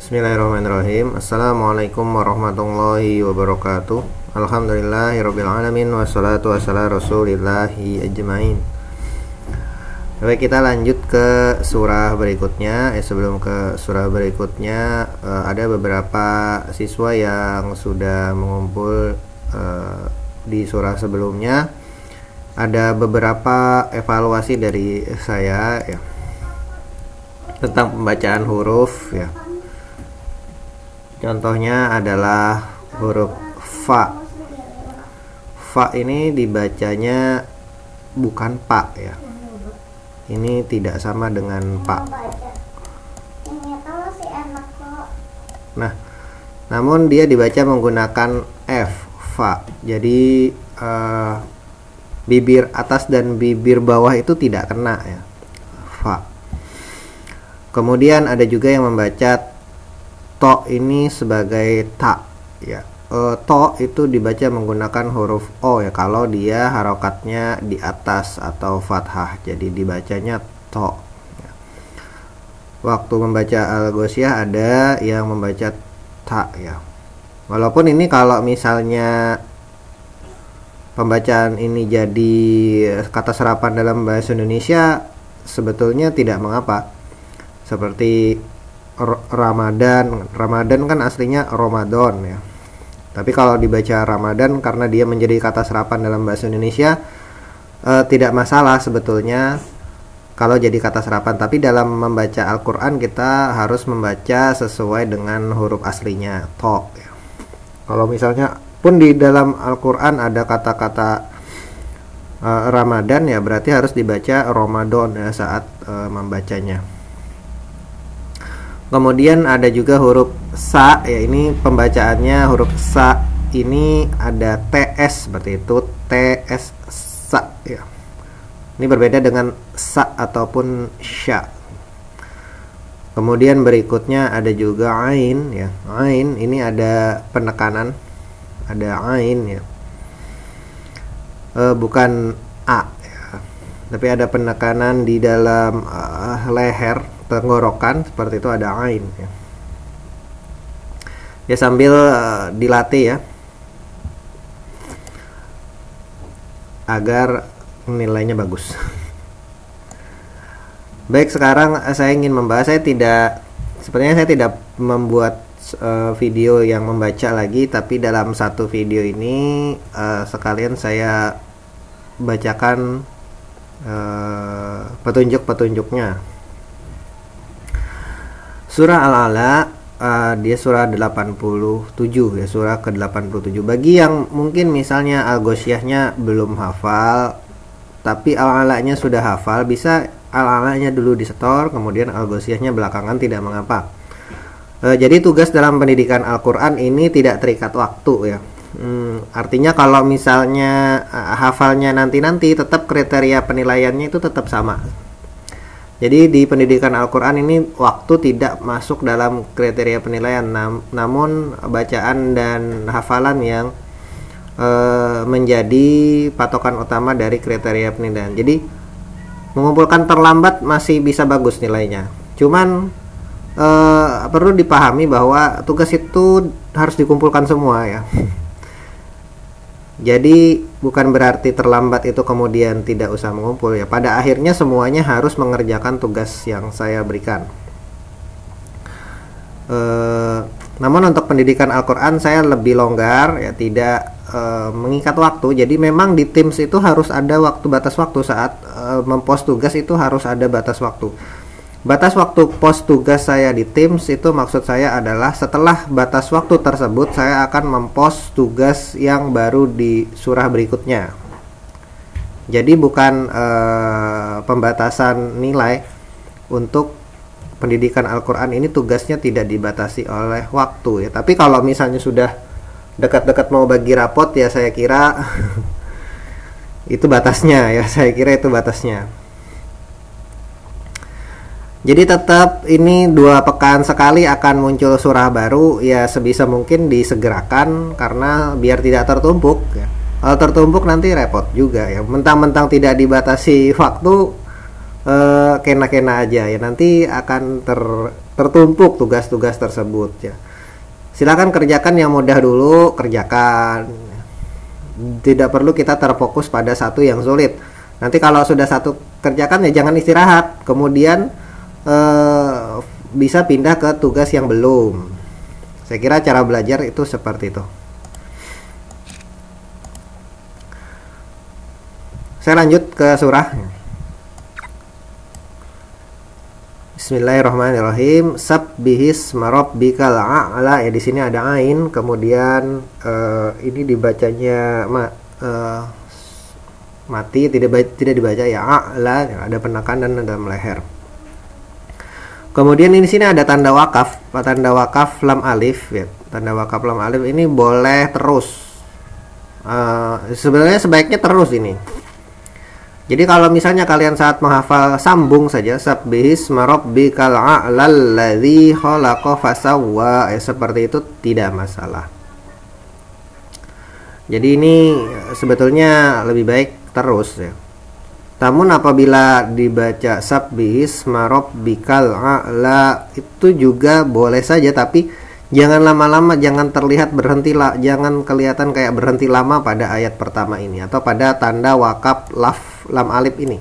Bismillahirrahmanirrahim. Assalamualaikum warahmatullahi wabarakatuh. Alhamdulillahirabbil alamin wassalatu wassalamu rasulillahi ajmain. Baik, kita lanjut ke surah berikutnya. Sebelum ke surah berikutnya, ada beberapa siswa yang sudah mengumpul di surah sebelumnya. Ada beberapa evaluasi dari saya ya, tentang pembacaan huruf ya. Contohnya adalah huruf fa. Fa ini dibacanya bukan pa ya. Ini tidak sama dengan pa. Nah, namun dia dibaca menggunakan f, fa. Jadi bibir atas dan bibir bawah itu tidak kena ya, fa. Kemudian ada juga yang membaca to ini sebagai ta ya. To itu dibaca menggunakan huruf o ya, kalau dia harokatnya di atas atau fathah, jadi dibacanya to ya. Waktu membaca al-ghoshiyah ada yang membaca ta ya. Walaupun ini kalau misalnya pembacaan ini jadi kata serapan dalam bahasa Indonesia sebetulnya tidak mengapa. Seperti Ramadan kan aslinya Ramadan ya. Tapi kalau dibaca Ramadan karena dia menjadi kata serapan dalam bahasa Indonesia, tidak masalah sebetulnya kalau jadi kata serapan. Tapi dalam membaca Al-Quran kita harus membaca sesuai dengan huruf aslinya, to ya. Kalau misalnya pun di dalam Al-Quran ada kata-kata Ramadan ya, berarti harus dibaca Ramadan ya saat membacanya. Kemudian ada juga huruf sa ya, ini pembacaannya huruf sa ini ada ts seperti itu, ts sa ya. Ini berbeda dengan sa ataupun sya. Kemudian berikutnya ada juga ain ya. Ain ini ada penekanan, ada ain ya, bukan a ya, tapi ada penekanan di dalam leher tenggorokan, seperti itu ada ain ya. Ya sambil dilatih ya, agar nilainya bagus. Baik, sekarang saya ingin membahas, sebenarnya saya tidak membuat video yang membaca lagi, tapi dalam satu video ini sekalian saya bacakan petunjuk-petunjuknya. Surah Al-A'la, dia surah 87 ya, surah ke-87. Bagi yang mungkin misalnya Al-Ghoshiyahnya belum hafal tapi Al-A'lanya sudah hafal, bisa Al-A'lanya dulu disetor, kemudian Al-Ghoshiyahnya belakangan, tidak mengapa. Jadi tugas dalam pendidikan Al-Quran ini tidak terikat waktu ya. Artinya kalau misalnya hafalnya nanti-nanti, tetap kriteria penilaiannya itu tetap sama. Jadi di pendidikan Al-Quran ini waktu tidak masuk dalam kriteria penilaian, namun bacaan dan hafalan yang menjadi patokan utama dari kriteria penilaian. Jadi mengumpulkan terlambat masih bisa bagus nilainya. Cuman perlu dipahami bahwa tugas itu harus dikumpulkan semua ya. Jadi bukan berarti terlambat itu kemudian tidak usah mengumpul ya. Pada akhirnya semuanya harus mengerjakan tugas yang saya berikan. Namun untuk pendidikan Al-Quran saya lebih longgar ya, tidak mengikat waktu. Jadi memang di Teams itu harus ada batas waktu saat mempost tugas, itu harus ada batas waktu. Batas waktu post tugas saya di Teams itu maksud saya adalah setelah batas waktu tersebut saya akan mempost tugas yang baru di surah berikutnya. Jadi bukan pembatasan nilai. Untuk pendidikan Al-Quran ini tugasnya tidak dibatasi oleh waktu ya. Tapi kalau misalnya sudah dekat-dekat mau bagi rapot ya, saya kira itu batasnya ya, saya kira itu batasnya. Jadi tetap ini 2 pekan sekali akan muncul surah baru ya, sebisa mungkin disegerakan karena biar tidak tertumpuk ya. Kalau tertumpuk nanti repot juga ya. Mentang-mentang tidak dibatasi waktu kena-kena aja ya, nanti akan tertumpuk tugas-tugas tersebut ya. Silakan kerjakan yang mudah dulu, kerjakan. Tidak perlu kita terfokus pada satu yang sulit. Nanti kalau sudah satu kerjakan ya jangan istirahat, kemudian bisa pindah ke tugas yang belum. Saya kira cara belajar itu seperti itu. Saya lanjut ke surah. Bismillahirrahmanirrahim. Sabbihisma rabbikal a'la. Ya, di sini ada ain, kemudian ini dibacanya mati, tidak dibaca ya a'la, ya, ada penekanan dalam leher. Kemudian di sini ada tanda wakaf lam alif ya. Tanda wakaf lam alif ini boleh terus. Sebenarnya sebaiknya terus ini. Jadi kalau misalnya kalian saat menghafal sambung saja, sabbihisma rabbikal a'lal ladzi khalaqa fasawwa, seperti itu tidak masalah. Jadi ini sebetulnya lebih baik terus ya. Namun apabila dibaca sabbihisma rabbikal a'la itu juga boleh saja, tapi jangan lama-lama, jangan terlihat berhenti lah, jangan kelihatan kayak berhenti lama pada ayat pertama ini atau pada tanda wakaf lam alif ini.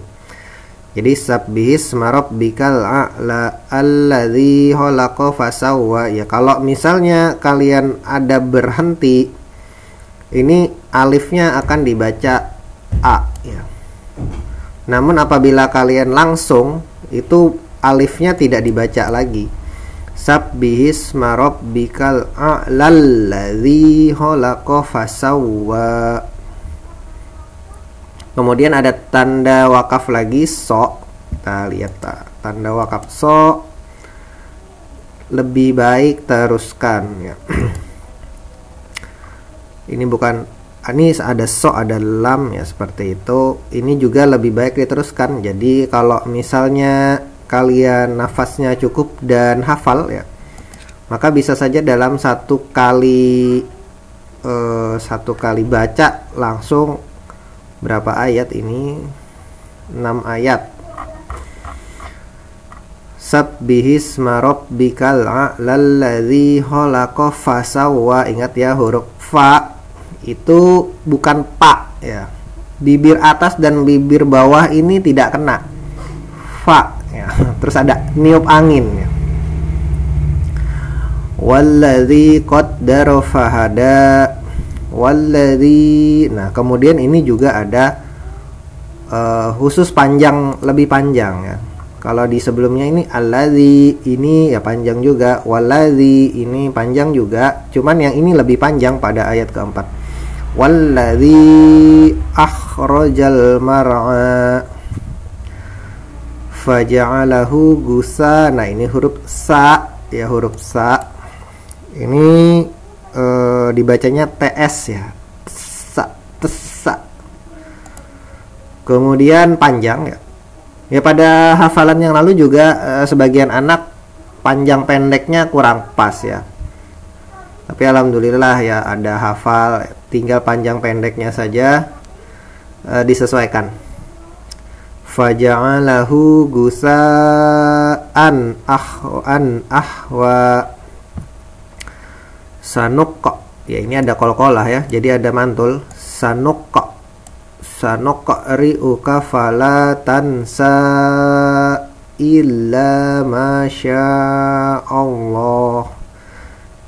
Jadi sabbihisma rabbikal a'la alladzi khalaqa fasawwa ya. Kalau misalnya kalian ada berhenti, ini alifnya akan dibaca a ya. Namun apabila kalian langsung, itu alifnya tidak dibaca lagi. Sabbihisma rabbikal a'lal ladzi khalaqa fasawwa. Kemudian ada tanda wakaf lagi so. Kita lihat tanda wakaf so, lebih baik teruskan ya. Ini bukan, ini ada so, ada lam ya, seperti itu. Ini juga lebih baik diteruskan. Jadi kalau misalnya kalian nafasnya cukup dan hafal ya, maka bisa saja dalam satu kali baca langsung berapa ayat ini? 6 ayat. Sabbihisma rabbikal a'lal ladzi khalaqa fasawwa. Ingat ya, huruf fa itu bukan pa ya. Bibir atas dan bibir bawah ini tidak kena. Fa ya. Terus ada niup angin ya. Walladzi qaddara fahada. Walladzi. Nah, kemudian ini juga ada khusus panjang, lebih panjang ya. Kalau di sebelumnya ini alladzi, ini ya panjang juga. Walladzi ini panjang juga. Cuman yang ini lebih panjang pada ayat keempat. Walladzi akhrajal mar'a faja'alahu gusa. Nah, ini huruf sa ya, huruf sa. Ini dibacanya TS ya, tesa. Kemudian panjang ya. Ya, pada hafalan yang lalu juga sebagian anak panjang pendeknya kurang pas ya. Tapi alhamdulillah ya ada hafal, tinggal panjang pendeknya saja disesuaikan. Faja'alahu gusa'an ahwa sanukka. Ya, ini ada kol-kolah ya, jadi ada mantul. Sanukka ri'uka fala tansa illa masya Allah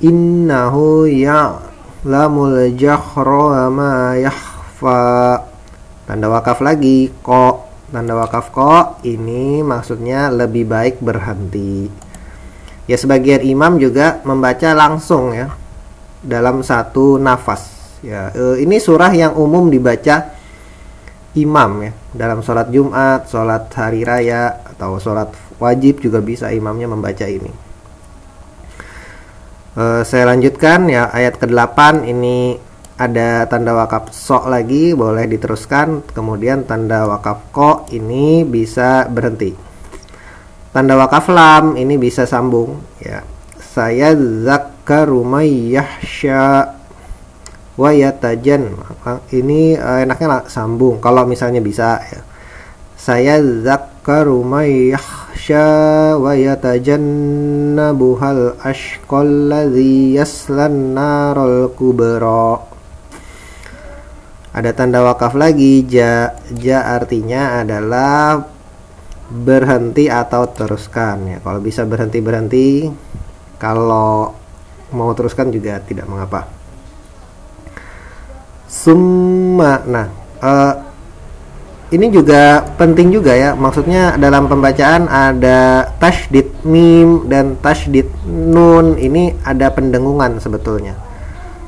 innahu ya'lamul jahra wa ma yakhfa. Tanda wakaf lagi ko. Tanda wakaf ko ini maksudnya lebih baik berhenti. Ya, sebagian imam juga membaca langsung ya, dalam satu nafas ya. Ini surah yang umum dibaca imam ya, dalam sholat Jumat, sholat hari raya, atau sholat wajib juga bisa imamnya membaca ini. Saya lanjutkan ya, ayat ke-8 ini ada tanda wakaf so lagi, boleh diteruskan. Kemudian tanda wakaf ko ini bisa berhenti. Tanda wakaf lam ini bisa sambung ya. Saya zakkaru may yahsya wa yatajan. Ini enaknya sambung kalau misalnya bisa ya. Saya yadhakkaru may yakhsha wa yatajannabuhal ashqal ladzi yaslan narul kubra. Ada tanda wakaf lagi, ja artinya adalah berhenti atau teruskan ya. Kalau bisa berhenti, kalau mau teruskan juga tidak mengapa. Summa, nah ini juga penting juga ya, maksudnya dalam pembacaan ada tasydid mim dan tasydid nun, ini ada pendengungan sebetulnya.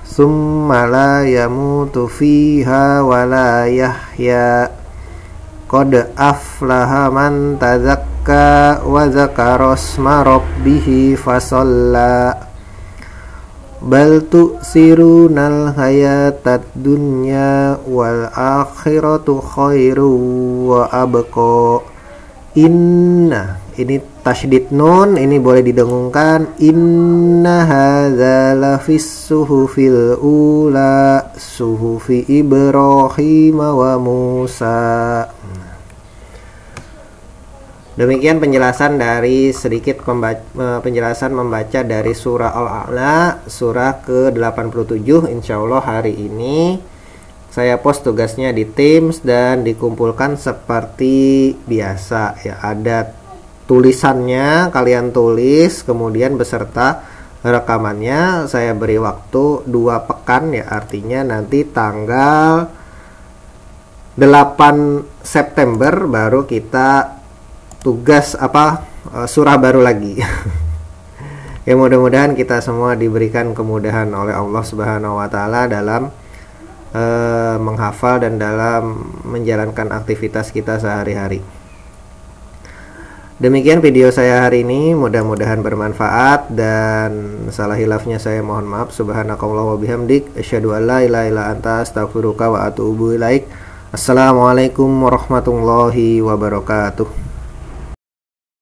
Summa la yamutu fiha wa la yahya qad aflaha man tazakka wa zakara isma rabbih fasalla bal tu'sirunal hayatad dunya wal akhiratu khairu wa abqa. Inna, ini tasydid nun, ini boleh didengungkan. Inna hadza lafis suhufil ula suhufi Ibrahim wa Musa. Demikian penjelasan dari sedikit penjelasan membaca dari surah Al-A'la, surah ke-87. Insyaallah hari ini saya post tugasnya di Teams dan dikumpulkan seperti biasa ya. Ada tulisannya, kalian tulis, kemudian beserta rekamannya. Saya beri waktu 2 pekan ya, artinya nanti tanggal 8 September baru kita tugas surah baru lagi. Ya, mudah-mudahan kita semua diberikan kemudahan oleh Allah Subhanahu wa taala dalam menghafal dan dalam menjalankan aktivitas kita sehari-hari. Demikian video saya hari ini, mudah-mudahan bermanfaat, dan salah hilafnya saya mohon maaf. Subhanakallah wa bihamdik, asyhadu an la ilaha illa anta, astaghfiruka wa atubu ilaik. Assalamualaikum warahmatullahi wabarakatuh.